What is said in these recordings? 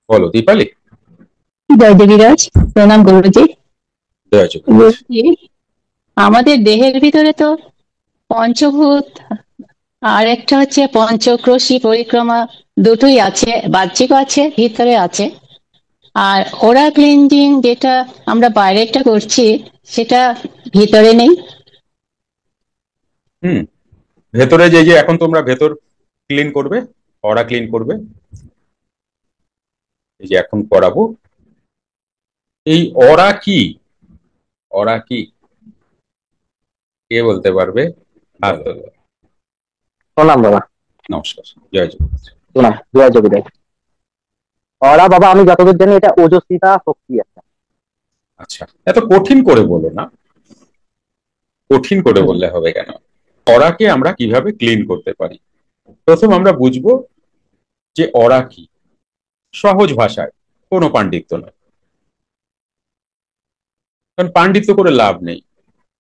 বলো দীপালি। জয় যোগীরাজ, প্রণাম গুরুজি। জয় জগন্নাথ। গুরুজি, আমাদের দেহের ভিতরে তো পঞ্চভূত আর একটা হচ্ছে পঞ্চক্রোশী পরিক্রমা, দুটোই আছে, বাহ্যিক আছে, ভিতরে আছে। আর ওরা ক্লিনজিং যেটা আমরা বাইরেটা করছি, সেটা ভিতরে নেই। হুম। ভেতরে যে যে এখন তোমরা ভেতর ক্লিন করবে, অরা ক্লিন করবে, এই যে এখন করাবো। এই অরা কি? অরা কি কে বলতে পারবে? হাত তোলো। প্রণাম বাবা। নমস্কার। জয় জগন্নাথ। প্রণাম, জয় যোগীরাজ। ওরা বাবা, আমি যতদূর জানি এটা ওজস্বিতা শক্তি একটা। আচ্ছা, এত কঠিন করে বলো না, কঠিন করে বললে হবে কেন? অরাকে আমরা কিভাবে ক্লিন করতে পারি, প্রথম আমরা বুঝবো যে অরা কি। সহজ ভাষায়, কোনো পাণ্ডিত্য নয়, কারণ পাণ্ডিত্য করে লাভ নেই।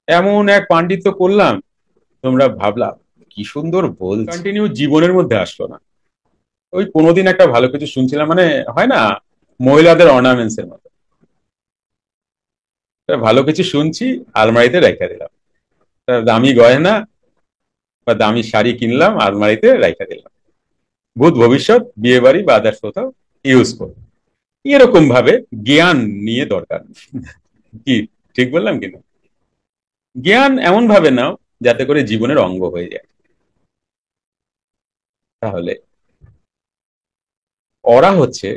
এমন এক পাণ্ডিত্য করলাম, তোমরা ভাবলা কি সুন্দর বল, কন্টিনিউ জীবনের মধ্যে আসলো না। ওই কোনোদিন একটা ভালো কিছু শুনছিলাম, মানে হয় না মহিলাদের অর্নামেন্টস এর মতো, ভালো কিছু শুনছি, আলমারিতে রেখে দিলাম। দামি গয়না বা দামি শাড়ি কিনলাম, আলমারিতে রেখে দিলাম, ভূত ভবিষ্যৎ বিয়ে বাড়ি বা আদার্স কোথাও ইউজ করবো। এরকম ভাবে জ্ঞান নিয়ে দরকার কি? ঠিক বললাম কিনা? জ্ঞান এমন ভাবে নাও যাতে করে জীবনের অঙ্গ হয়ে যায়। তাহলে ওরা হচ্ছে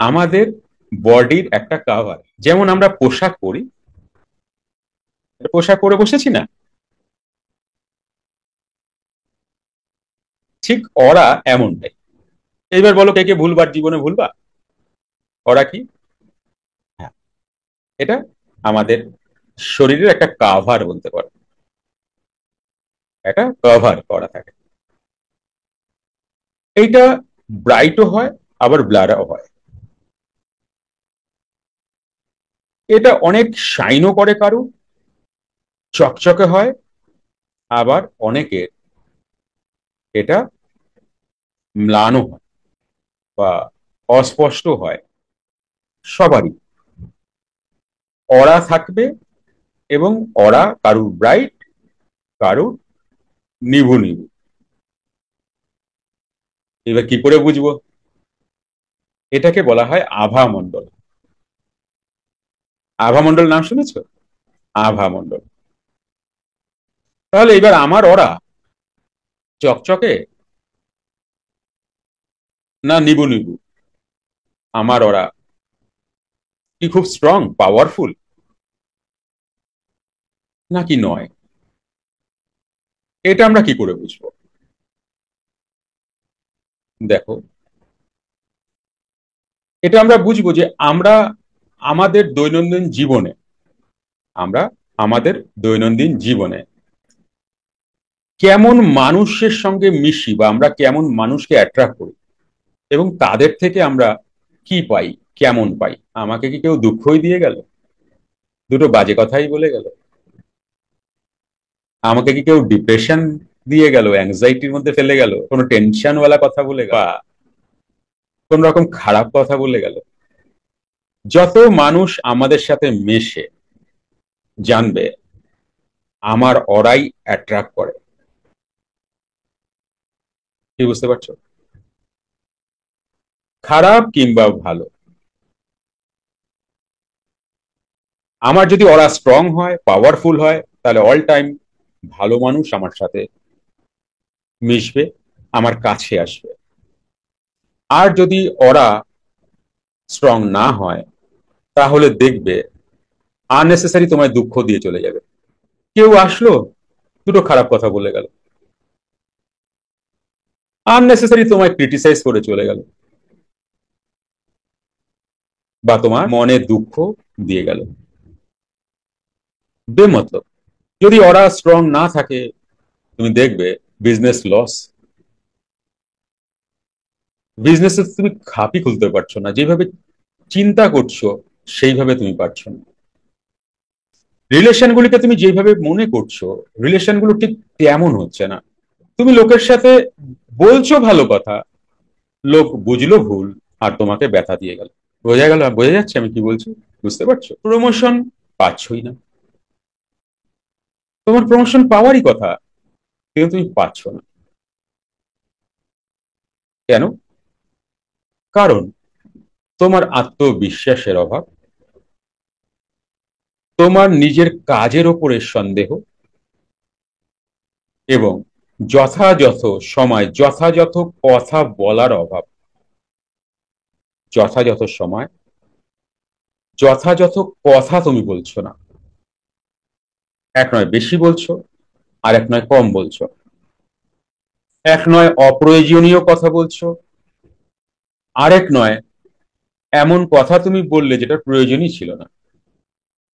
আমাদের বডির একটা কাভার। যেমন আমরা পোশাক পরি, পোশাক পরে বসেছি না, ঠিক ওরা এমনটাই। এইবার বলো কে কে ভুলবার জীবনে ভুলবা? ওরা কি? হ্যাঁ, এটা আমাদের শরীরের একটা কাভার বলতে পারো, একটা কভার করা থাকে। এইটা ব্রাইটও হয়, আবার ব্লারও হয়। এটা অনেক শাইনও করে, কারু চকচকে হয়, আবার অনেকের এটা ম্লানও হয় বা অস্পষ্ট হয়। সবারই অরা থাকবে, এবং অরা কারুর ব্রাইট, কারুর নিভু নিভু। এবার কি করে বুঝবো? এটাকে বলা হয় আভা মণ্ডল। আভা মণ্ডল নাম শুনেছ? আভা মণ্ডল। তাহলে এবার আমার অরা চকচকে না নিবু নিবু? আমার অরা কি খুব স্ট্রং পাওয়ারফুল নাকি নয়? এটা আমরা কি করে বুঝবো? দেখো, এটা আমরা বুঝবো যে আমরা আমাদের দৈনন্দিন জীবনে, আমরা আমাদের দৈনন্দিন জীবনে কেমন মানুষের সঙ্গে মিশি বা আমরা কেমন মানুষকে অ্যাট্রাক্ট করি, এবং তাদের থেকে আমরা কি পাই, কেমন পাই। আমাকে কি কেউ দুঃখই দিয়ে গেল, দুটো বাজে কথাই বলে গেল? আমাকে কি কেউ ডিপ্রেশন দিয়ে গেল, অ্যাংজাইটির মধ্যে ফেলে গেল, কোনো টেনশনওয়ালা কথা বলে গেল, বা কোন রকম খারাপ কথা বলে গেল? যত মানুষ আমাদের সাথে মেশে, জানবে আমার অরাই অ্যাট্রাক্ট করে। কি বুঝতে পারছো? খারাপ কিংবা ভালো, আমার যদি অরা স্ট্রং হয়, পাওয়ারফুল হয়, তাহলে অল টাইম ভালো মানুষ আমার সাথে মিশবে, আমার কাছে আসবে। আর যদি অরা স্ট্রং না হয়, তাহলে দেখবে আননেসেসারি তোমায় দুঃখ দিয়ে চলে যাবে। কেউ আসলো, দুটো খারাপ কথা বলে গেল, আননেসেসারি তোমায় ক্রিটিসাইজ করে চলে গেল, বা তোমার মনে দুঃখ দিয়ে গেল বেমতলব। যদি ওরা স্ট্রং না থাকে, তুমি দেখবে বিজনেস লস। বিজনেসে তুমি খাপই খুলতে পারছো না, যেভাবে চিন্তা করছো সেইভাবে তুমি পারছো না। রিলেশনগুলিকে তুমি যেভাবে মনে করছো, রিলেশনগুলো ঠিক তেমন হচ্ছে না। তুমি লোকের সাথে বলছো ভালো কথা, লোক বুঝলো ভুল, আর তোমাকে ব্যথা দিয়ে গেল। বোঝা যাচ্ছে আমি কি বলছি? বুঝতে পারছো? প্রমোশন পাচ্ছই না, তোমার প্রমোশন পাওয়ারই কথা, কিন্তু তুমি পাচ্ছ না। কেন? কারণ তোমার আত্মবিশ্বাসের অভাব, তোমার নিজের কাজের ওপরে সন্দেহ, এবং যথাযথ সময় যথাযথ কথা বলার অভাব। যথাযথ সময় যথাযথ কথা তুমি বলছো না। এক নয় বেশি বলছো, আর এক নয় কম বলছো। এক নয় অপ্রয়োজনীয় কথা বলছো, আরেক নয় এমন কথা তুমি বললে যেটা প্রয়োজনই ছিল না।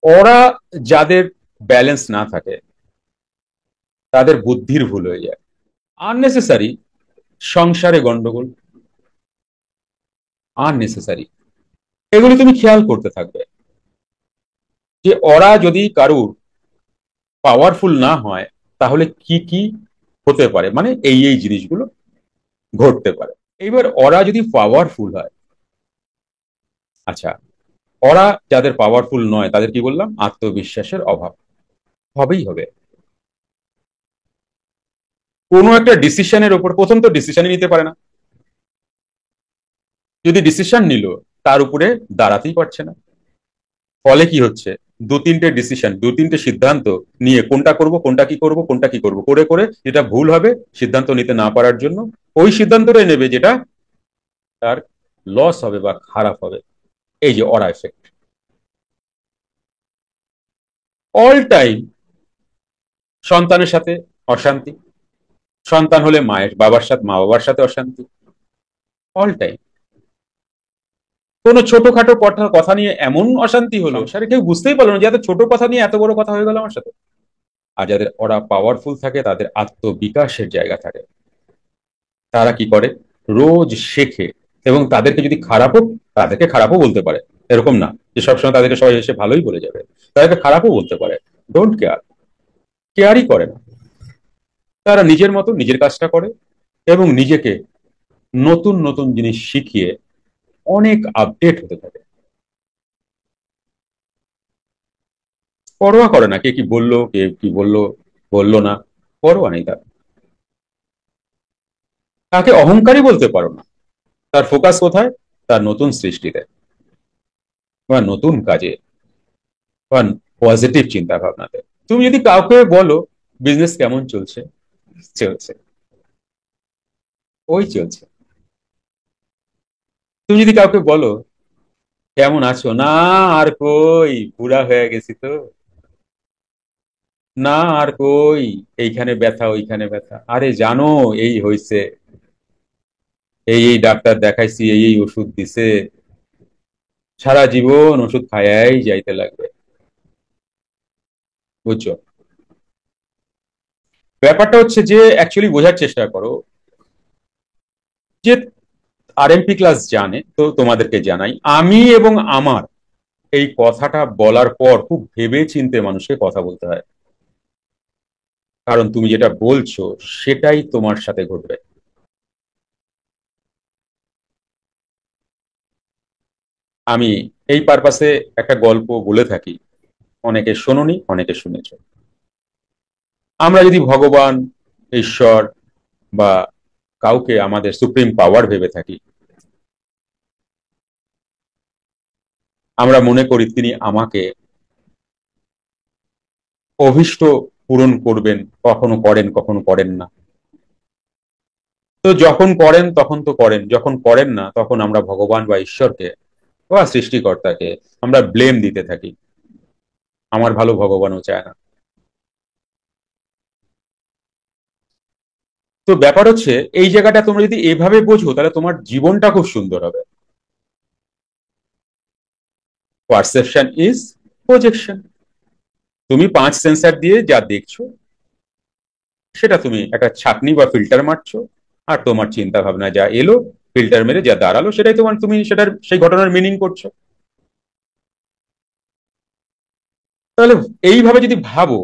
ওরা যাদের ব্যালেন্স না থাকে তাদের বুদ্ধির ভুল হয়ে যায়, আননেসেসারি সংসারে গন্ডগোল, আননেসেসারি। এগুলি তুমি খেয়াল করতে থাকবে যে ওরা যদি কারুর পাওয়ারফুল না হয় তাহলে কি কি হতে পারে, মানে এই জিনিসগুলো ঘটতে পারে। এইবার ওরা যদি পাওয়ারফুল হয়, আচ্ছা, ওরা যাদের পাওয়ারফুল নয় তাদের কি বললাম? আত্মবিশ্বাসের অভাব হবেই হবে। কোনো একটা ডিসিশনের উপর প্রথম তো ডিসিশনই নিতে পারে না, যদি ডিসিশন নিল তার উপরে দাঁড়াতেই পারছে না। ফলে কি হচ্ছে? দু তিনটে সিদ্ধান্ত নিয়ে কোনটা করব কোনটা কি করব কোনটা কি করব করে করে যেটা ভুল হবে সিদ্ধান্ত নিতে না পারার জন্য, ওই সিদ্ধান্তটাই নেবে যেটা তার লস হবে বা খারাপ হবে। এই যে অরা এফেক্ট, অল টাইম সন্তানের সাথে অশান্তি, সন্তান হলে মা বাবার সাথে অশান্তি, অল টাইম। কোনো ছোটখাটো কথা নিয়ে এমন অশান্তি হলো সেটা কেউ বুঝতেই পারলো না যে এত ছোট কথা নিয়ে এত বড় কথা হয়ে গেল আমার সাথে। আর যাদের ওরা পাওয়ারফুল থাকে, তাদের আত্মবিকাশের জায়গা থাকে, তারা কি করে? রোজ শেখে, এবং তাদেরকে যদি তাদেরকে খারাপও বলতে পারে, এরকম না যে সবসময় তাদেরকে সবাই এসে ভালোই বলে যাবে। তাদেরকে খারাপও বলতে পারে, ডোন্ট কেয়ারই করে না। তারা নিজের মতো নিজের কাজটা করে এবং নিজেকে নতুন নতুন জিনিস শিখিয়ে অনেক আপডেট হতে থাকে। পরোয়া করে না কে কি বললো, কে কি বললো বললো না, পরোয়া নেই তার। তাকে অহংকারী বলতে পারো না। তার ফোকাস কোথায়? তার নতুন সৃষ্টিতে, বা নতুন কাজে, বা পজিটিভ চিন্তা ভাবনাতে। তুমি যদি কাউকে বলো বিজনেস কেমন চলছে, চলছে, ওই চলছে। তুমি যদি কাউকে বলো কেমন আছো, না আর কই, বুড়া হয়ে গেছি তো, না আর কই, এইখানে ব্যথা ওইখানে ব্যথা, আরে জানো এই হইছে, এই ডাক্তার দেখাইছি, এই ওষুধ দিছে, সারা জীবন ওষুধ খায়াই যাইতে লাগবে। বুঝছো? ব্যাপারটা হচ্ছে যে অ্যাকচুয়ালি বোঝার চেষ্টা করো যে আরএমপি ক্লাস জানে তো তোমাদেরকে জানাই, আমি এবং আমার এই কথাটা বলার পর খুব ভেবে চিন্তে মানুষকে কথা বলতে হয়, কারণ তুমি যেটা বলছো সেটাই তোমার সাথে ঘটবে। আমি এই পারপাসে একটা গল্প বলে থাকি, অনেকে শোনোনি অনেকে শুনেছ। আমরা যদি ভগবান, ঈশ্বর বা কাউকে আমাদের সুপ্রিম পাওয়ার ভেবে থাকি, আমরা মনে করি তিনি আমাকে অভীষ্ট পূরণ করবেন, কখনো করেন কখনো করেন না। তো যখন করেন তখন তো করেন, যখন করেন না তখন আমরা ভগবান বা ঈশ্বরকে বা সৃষ্টিকর্তাকে আমরা ব্লেম দিতে থাকি, আমার ভালো ভগবানও চায় না। তো ব্যাপার হচ্ছে এই জায়গাটা তোমরা যদি এভাবে বোঝো তাহলে তোমার জীবনটা খুব সুন্দর হবে। Perception is projection. তুমি 5 সেন্সার দিয়ে যা দেখছো সেটা তুমি একটা ছাঁকনি বা ফিল্টার মারছো, আর তোমার চিন্তা ভাবনা যা এলো ফিল্টার মেরে যা দাঁড়ালো সেটাই তুমি সেটার সেই ঘটনার মিনিং করছো। তাহলে এইভাবে যদি ভাবো,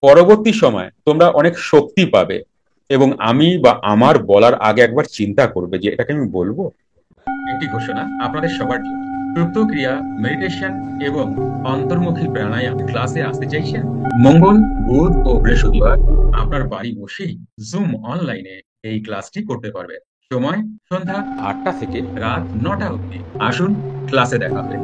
পরবর্তী সময় তোমরা অনেক শক্তি পাবে, এবং আমি বা আমার বলার আগে একবার চিন্তা করবে যে এটাকে আমি বলবো, একটি ঘোষণা আপনাদের সবার জন্য। সুপ্ত ক্রিয়া, মেডিটেশন এবং অন্তর্মুখী প্রাণায়াম ক্লাসে আসতে চাইছেন? মঙ্গল, বুধ ও বৃহস্পতিবার আপনার বাড়ি বসেই জুম অনলাইনে এই ক্লাসটি করতে পারবেন। সময় সন্ধ্যা 8টা থেকে রাত 9টা অবধি। আসুন, ক্লাসে দেখা হবে।